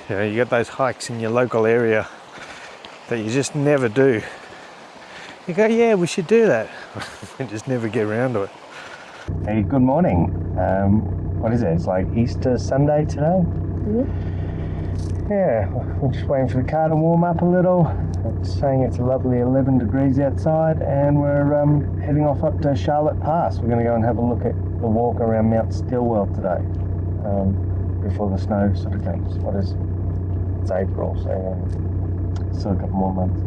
You know, you get those hikes in your local area that you just never do. You go, yeah, we should do that. And just never get around to it. Hey, good morning. What is it? It's like Easter Sunday today? Mm-hmm. Yeah, we're just waiting for the car to warm up a little. It's saying it's a lovely 11 degrees outside, and we're heading off up to Charlotte Pass. We're going to go and have a look at the walk around Mount Stillwell today, before the snow sort of comes. What is it? It's April, so still a couple more months.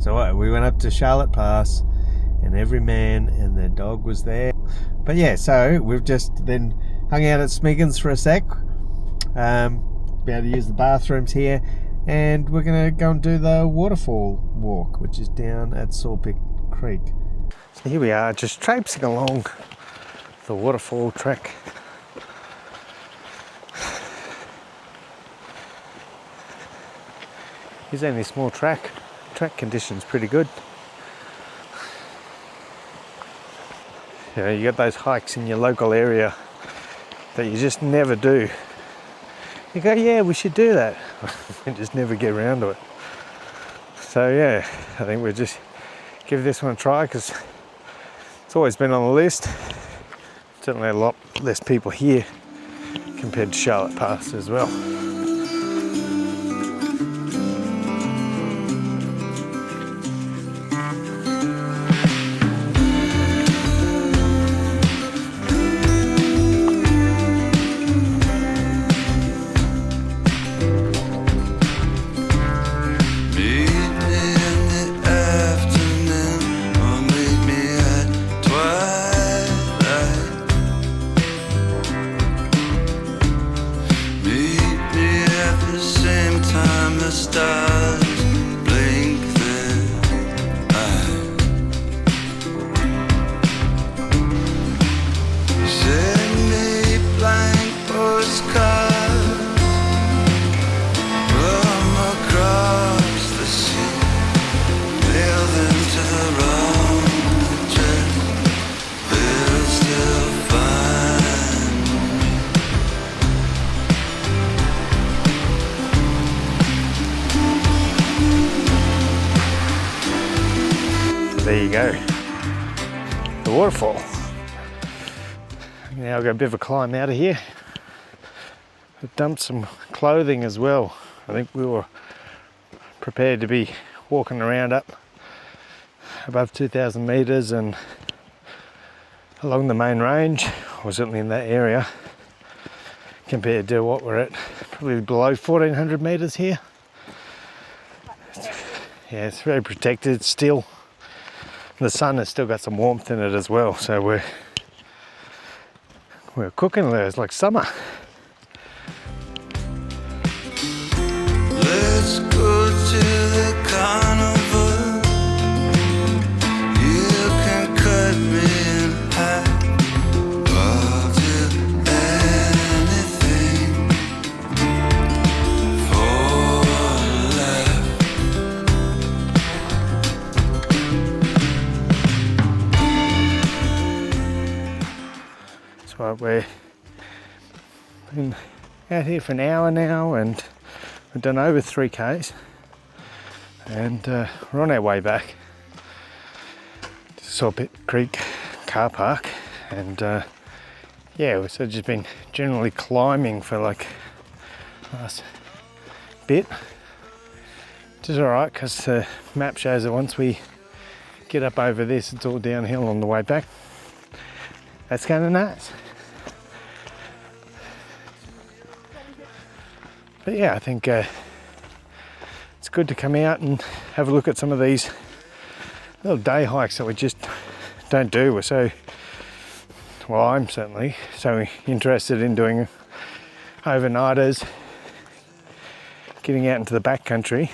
So we went up to Charlotte Pass, and every man and their dog was there. But yeah, so we've just then hung out at Smiggins for a sec. Be able to use the bathrooms here, and we're going to go and do the Waterfall walk, which is down at Sawpick Creek. So here we are, just traipsing along the Waterfall track. Here's only a small track. Track condition's pretty good. You know, you get those hikes in your local area that you just never do. You go, yeah, we should do that. And just never get around to it. So yeah, I think we'll just give this one a try, because it's always been on the list. Certainly a lot less people here compared to Charlotte Pass as well. There you go, the waterfall. Now I've got a bit of a climb out of here. I've dumped some clothing as well. I think we were prepared to be walking around up above 2,000 metres and along the main range, or certainly in that area, compared to what we're at, probably below 1,400 metres here. Yeah, it's very protected still. The sun has still got some warmth in it as well, so we're cooking there. It's like summer. Let's go to the carnival. You can cut me in half. I'll do anything for a laugh. So we've been out here for an hour now, and we've done over 3Ks, and we're on our way back to Sawpick Creek car park, and yeah, we've sort of just been generally climbing for like the last bit, which is alright, because the map shows that once we get up over this, it's all downhill on the way back. That's kind of nice. But yeah, I think it's good to come out and have a look at some of these little day hikes that we just don't do. We're so, well, I'm certainly so interested in doing overnighters, getting out into the backcountry,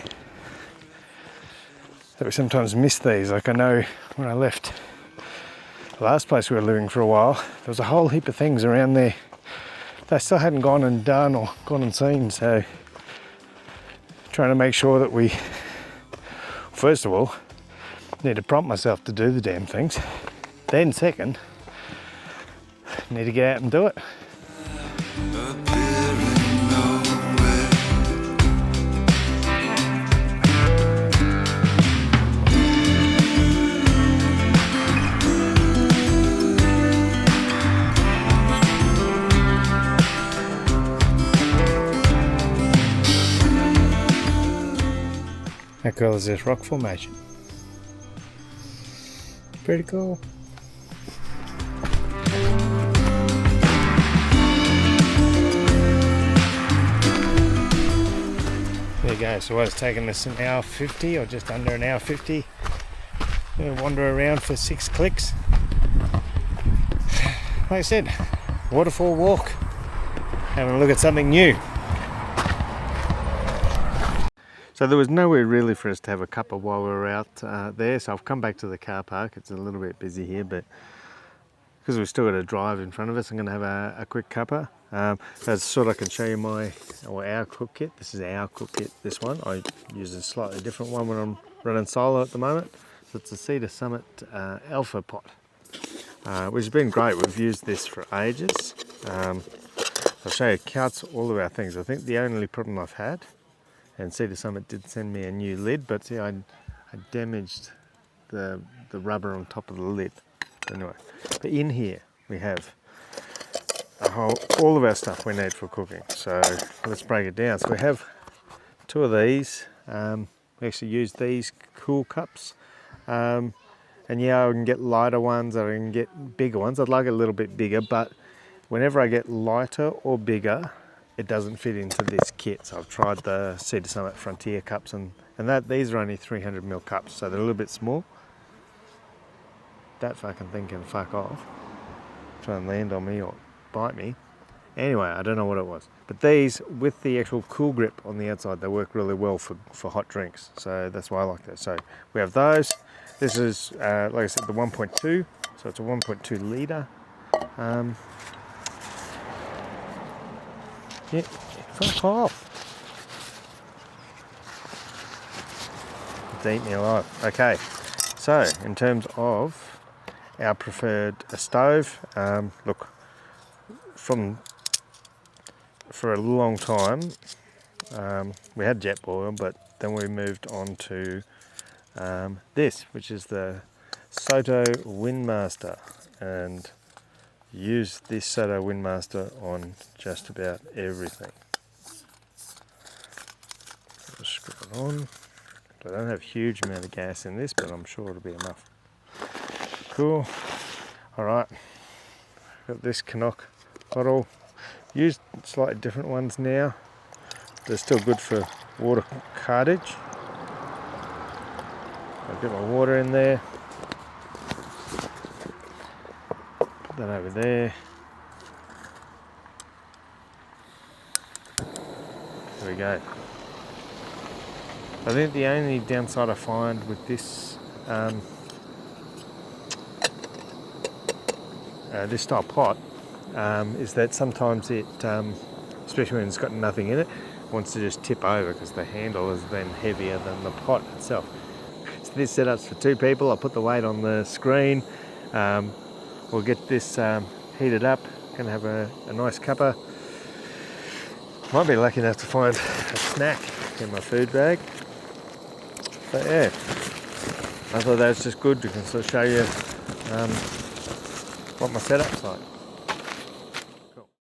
that we sometimes miss these. Like I know when I left the last place we were living for a while, there was a whole heap of things around there they still hadn't gone and done or gone and seen, so trying to make sure that we, first of all, need to prompt myself to do the damn things. Then second, Need to get out and do it. appearing nowhere. How cool is this rock formation? Pretty cool. There you go, so it's taken us an hour 50 or just under an hour 50. Gonna wander around for 6 clicks. Like I said, waterfall walk, having a look at something new. So there was nowhere really for us to have a cuppa while we were out there, so I've come back to the car park. It's a little bit busy here, but because we've still got a drive in front of us, I'm going to have a quick cuppa. That's sort of I can show you our cook kit. This is our cook kit, this one. I use a slightly different one when I'm running solo at the moment. So it's a Cedar Summit Alpha pot, which has been great. We've used this for ages. I'll show you, it counts all of our things. I think the only problem I've had, and Cedar Summit did send me a new lid, but see, I damaged the rubber on top of the lid. Anyway, but in here we have all of our stuff we need for cooking. So let's break it down. So we have 2 of these. We actually use these cool cups. And yeah, I can get lighter ones, or I can get bigger ones. I'd like it a little bit bigger, but whenever I get lighter or bigger, it doesn't fit into this kit. So I've tried the Cedar Summit Frontier cups, and these are only 300ml cups, so they're a little bit small. That fucking thing can fuck off. Try and land on me or bite me. Anyway, I don't know what it was. But these, with the actual cool grip on the outside, they work really well for hot drinks. So that's why I like that. So we have those. This is, like I said, the 1.2. So it's a 1.2 litre. Yeah, fuck off. It's eating me alive. Okay, so in terms of our preferred stove, look, for a long time, we had jet boil, but then we moved on to this, which is the Soto WindMaster, and use this Soto WindMaster on just about everything. Just screw it on. I don't have a huge amount of gas in this, but I'm sure it'll be enough. Cool. Alright, got this Kosciuszko bottle. Used slightly different ones now. They're still good for water cartage. I'll get my water in there. Put that over there. There we go. I think the only downside I find with this this style pot is that sometimes it, especially when it's got nothing in it, wants to just tip over because the handle is then heavier than the pot itself. So this setup's for 2 people. I'll put the weight on the screen. We'll get this heated up. Gonna have a nice cuppa. Might be lucky enough to find a snack in my food bag. But yeah, I thought that was just good to sort of show you what my setup's like.